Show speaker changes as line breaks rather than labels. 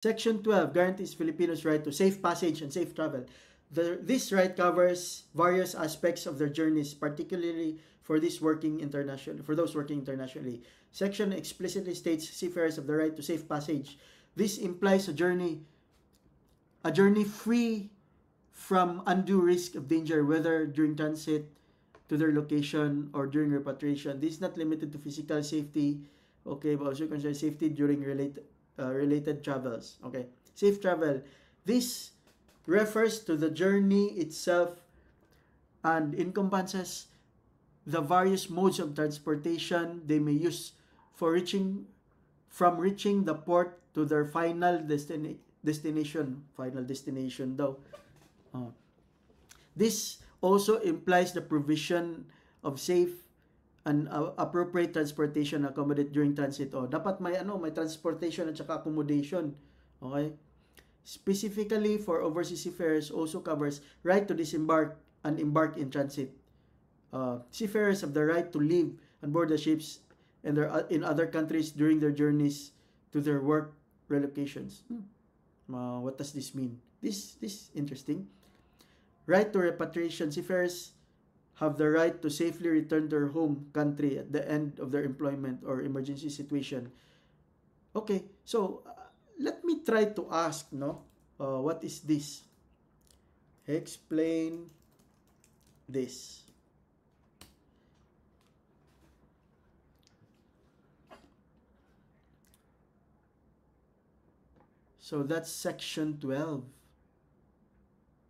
Section 12 guarantees Filipinos' right to safe passage and safe travel. This right covers various aspects of their journeys, particularly for those working internationally. Section explicitly states seafarers have the right to safe passage. This implies a journey free from undue risk of danger, whether during transit to their location or during repatriation. This is not limited to physical safety, okay, but also concerns safety during related travels. Okay, safe travel. This refers to the journey itself and encompasses the various modes of transportation they may use for reaching the port to their destination. Final destination daw. This also implies the provision of safe and appropriate transportation accommodate during transit. Dapat may transportation at saka accommodation. Okay? Specifically for overseas seafarers also covers right to disembark and embark in transit. Seafarers have the right to live on board the ships and in other countries during their journeys to their work relocations. What does this mean? This is interesting. Right to repatriation. Seafarers have the right to safely return to their home country at the end of their employment or emergency situation. Okay, so let me try to ask, what is this? Explain this. So that's section 12.